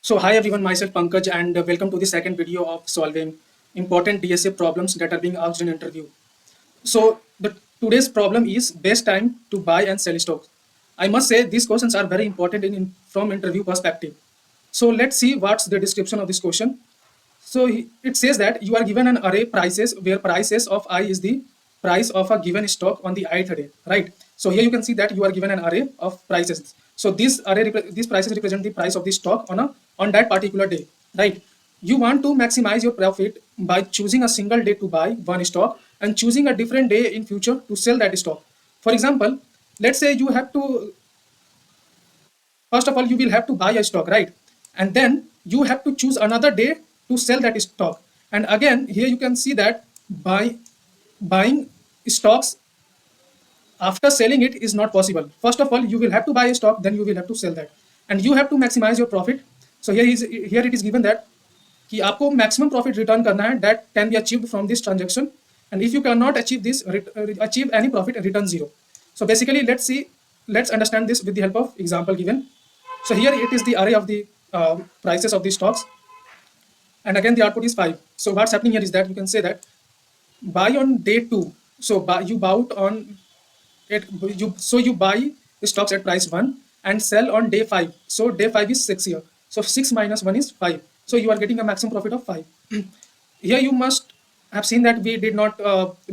So hi everyone, myself Pankaj and welcome to the second video of solving important DSA problems that are being asked in interview. So the today's problem is best time to buy and sell stocks. I must say these questions are very important from interview perspective. So let's see what's the description of this question. So it says that you are given an array prices where prices of I is the price of a given stock on the ith day, right? So here you can see that you are given an array of prices. So these prices represent the price of the stock on that particular day, right? You want to maximize your profit by choosing a single day to buy one stock and choosing a different day in future to sell that stock. For example, let's say you have to first of all you will have to buy a stock, right? And then you have to choose another day to sell that stock. And again here you can see that buying stocks after selling it is not possible. First of all you will have to buy a stock, then you will have to sell that, and you have to maximize your profit. So here it is given that कि आपको maximum profit return करना है that can be achieved from this transaction, and if you cannot achieve achieve any profit, return zero. So basically let's understand this with the help of example given. So here it is the array of the prices of the stocks, and again the output is 5. So what's happening here is that you can say that buy on day 2. So you bought on it, you buy stocks at price 1 and sell on day 5. So day 5 is 6 here. So 6 minus 1 is 5. So you are getting a maximum profit of 5. Here you must have seen that we did not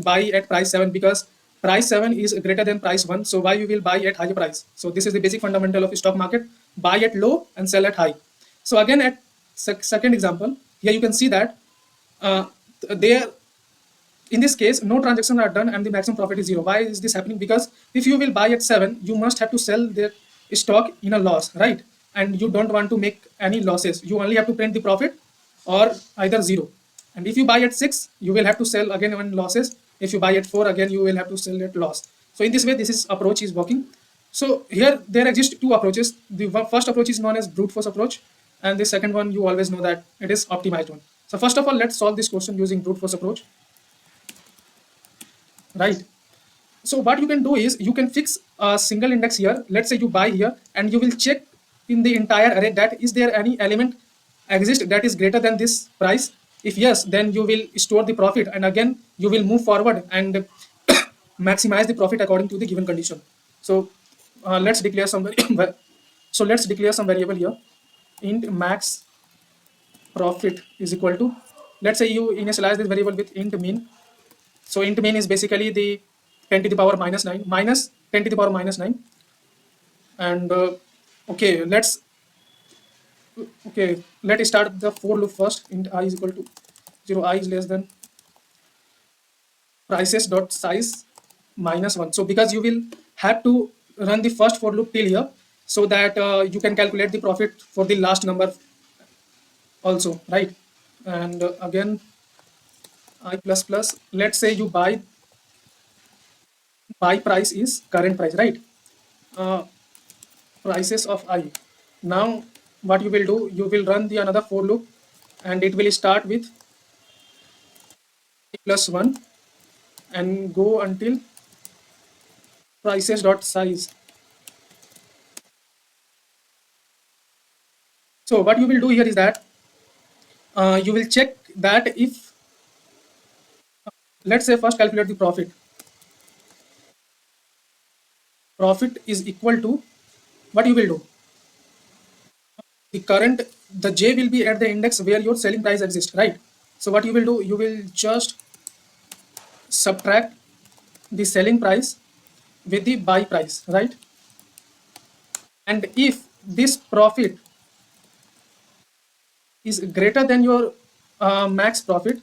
buy at price 7 because price 7 is greater than price 1. So why we will buy at higher price? So this is the basic fundamental of stock market: buy at low and sell at high. So again at second example, here you can see that there in this case no transactions are done and the maximum profit is zero. Why is this happening? Because if you will buy at 7, you must have to sell the stock in a loss, right? And you don't want to make any losses. You only have to print the profit or either zero. And if you buy at 6, you will have to sell again on losses. If you buy at 4, again you will have to sell at loss. So in this way this is approach is working. So here there exist two approaches. The first approach is known as brute force approach, and the second one you always know that it is optimized one. So first of all, let's solve this question using brute force approach, right? So what you can do is you can fix a single index here. Let's say you buy here and you will check in the entire array that is there any element exist that is greater than this price. If yes, then you will store the profit and again you will move forward and maximize the profit according to the given condition. So let's declare some so let's declare some variable here. Int max profit is equal to, let's say you initialize this variable with int mean. So int mean is basically the 10 to the power minus 9 minus 10 to the power minus 9. And okay, let's start the for loop first. Int I is equal to 0, I is less than prices dot size minus 1. So because you will have to run the first for loop till here, so that you can calculate the profit for the last number also, right? And again I plus plus, let's say you buy price is current price, right? uh, Prices of I. Now what you will do, you will run the another for loop and it will start with I plus 1 and go until prices dot size. So what you will do here is that you will check that if, let's say first calculate the profit is equal to, what you will do, the current, the j will be at the index where your selling price exists, right? So what you will do, you will just subtract the selling price with the buy price, right? And if this profit is greater than your max profit,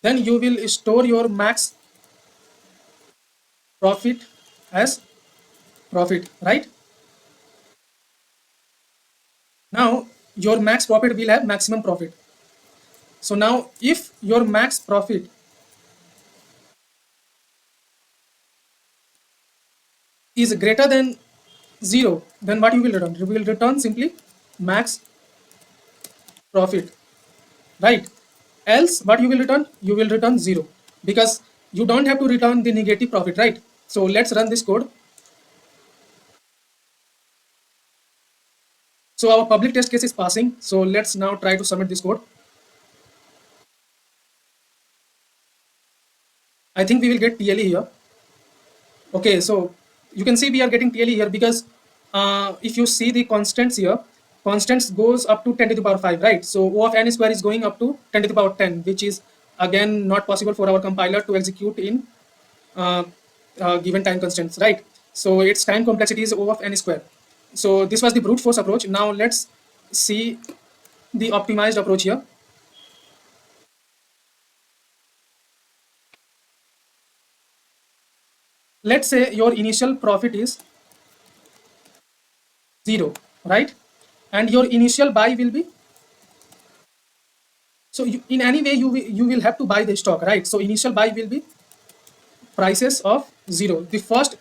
then you will store your max profit as profit, right? Now your max profit will have maximum profit. So now if your max profit is greater than 0, then what you will return? You will return simply max profit, right? Else what you will return? You will return 0 because you don't have to return the negative profit, right? So let's run this code. So our public test case is passing. So let's now try to submit this code. I think we will get TLE here. Okay, so you can see we are getting TLE here because if you see the constants here, constants goes up to 10 to the power 5, right? So O of n square is going up to 10 to the power 10, which is again not possible for our compiler to execute in uh, given time constants, right? So its time complexity is O of n square. So this was the brute force approach. Now let's see the optimized approach here. Let's say your initial profit is 0, right? And your initial buy will be, so you, in any way you will have to buy the stock, right? So initial buy will be prices of 0. The first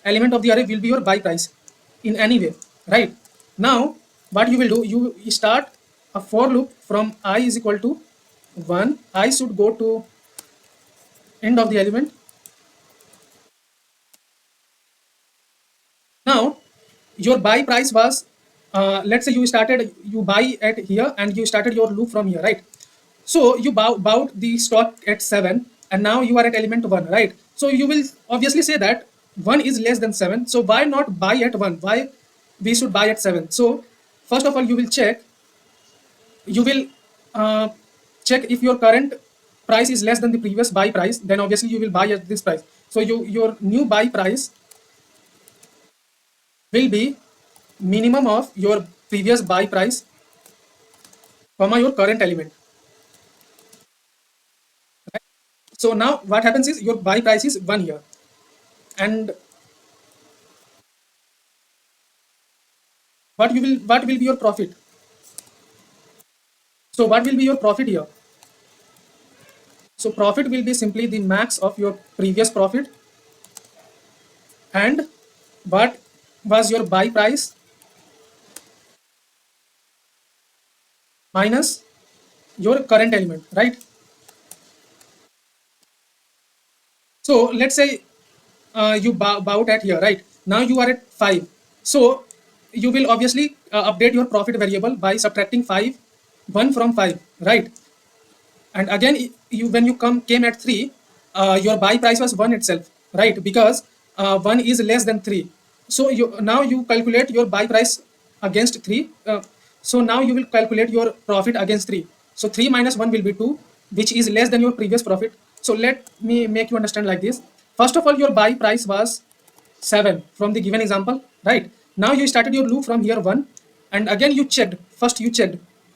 element of the array will be your buy price in any way, right? Now what you will do, you start a for loop from I is equal to 1. I should go to end of the element. Now your buy price was, let's say you buy at here and you started your loop from here, right? So you bought the stock at 7 and now you are at element 1, right? So you will obviously say that 1 is less than 7. So why not buy at 1? Why we should buy at 7? So first of all, you will uh, check if your current price is less than the previous buy price, then obviously you will buy at this price. So your new buy price will be minimum of your previous buy price comma your current element. So now what happens is your buy price is 1 here, and what will be your profit? So what will be your profit here? So profit will be simply the max of your previous profit and what was your buy price minus your current element, right? So let's say you bought at here, right? Now you are at 5. So you will obviously update your profit variable by subtracting 5, 1 from 5, right? And again, you when you came at 3, your buy price was 1 itself, right? Because 1 is less than 3. So now you calculate your buy price against 3. So now you will calculate your profit against 3. So 3 minus 1 will be 2, which is less than your previous profit. So let me make you understand like this. First of all, your buy price was 7 from the given example, right? Now you started your loop from here 1, and again you checked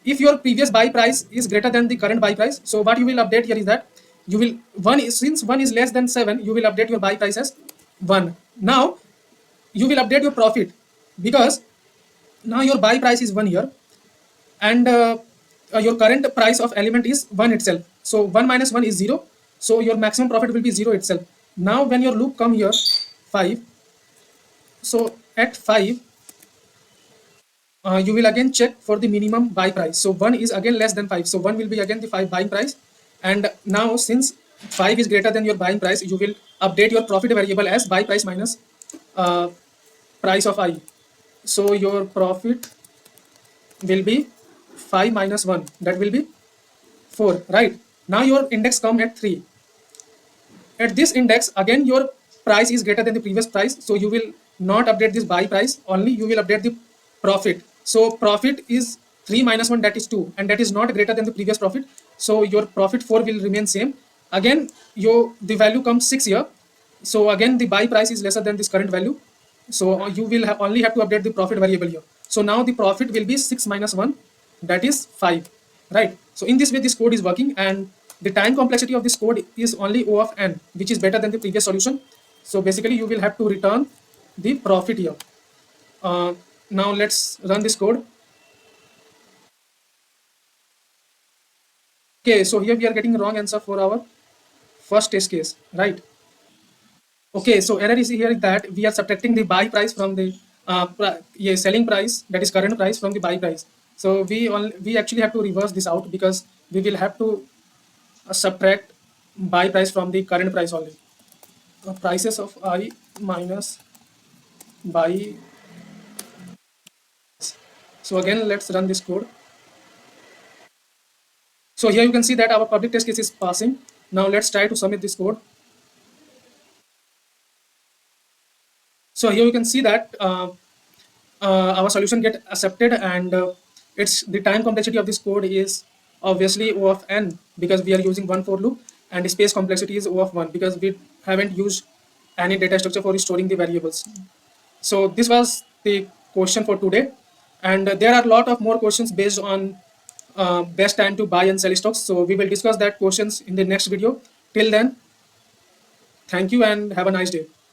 if your previous buy price is greater than the current buy price. So what you will update here is that you will, since 1 is less than 7, you will update your buy price as 1. Now you will update your profit because now your buy price is 1 here, and your current price of element is 1 itself. So 1 minus 1 is 0. So your maximum profit will be 0 itself. Now when your loop come here 5, so at 5, you will again check for the minimum buy price. So 1 is again less than 5. So 1 will be again the 5 buying price. And now since 5 is greater than your buying price, you will update your profit variable as buy price minus uh, price of I. So your profit will be 5 minus 1. That will be 4, right? Now your index come at 3. At this index, again your price is greater than the previous price, so you will not update this buy price, only you will update the profit. So profit is 3 minus 1, that is 2, and that is not greater than the previous profit. So your profit 4 will remain same. Again your the value comes 6 here, so again the buy price is lesser than this current value, so you will only have to update the profit variable here. So now the profit will be 6 minus 1, that is 5, right? So in this way this code is working, and the time complexity of this code is only O of n, which is better than the previous solution. So basically you will have to return the profit here. Now let's run this code. Okay, so here we are getting wrong answer for our first test case, right? Okay, so error is here that we are subtracting the buy price from the selling price, that is current price, from the buy price. So we actually have to reverse this out because we will have to subtract buy price from the current price only. Prices of I minus buy. So again, let's run this code. So here you can see that our public test case is passing. Now let's try to submit this code. So here you can see that our solution get accepted, and it's the time complexity of this code is obviously O of n, because we are using one for loop, and the space complexity is O of 1 because we haven't used any data structure for storing the variables. So this was the question for today, and there are a lot of more questions based on best time to buy and sell stocks. So we will discuss that questions in the next video. Till then, thank you and have a nice day.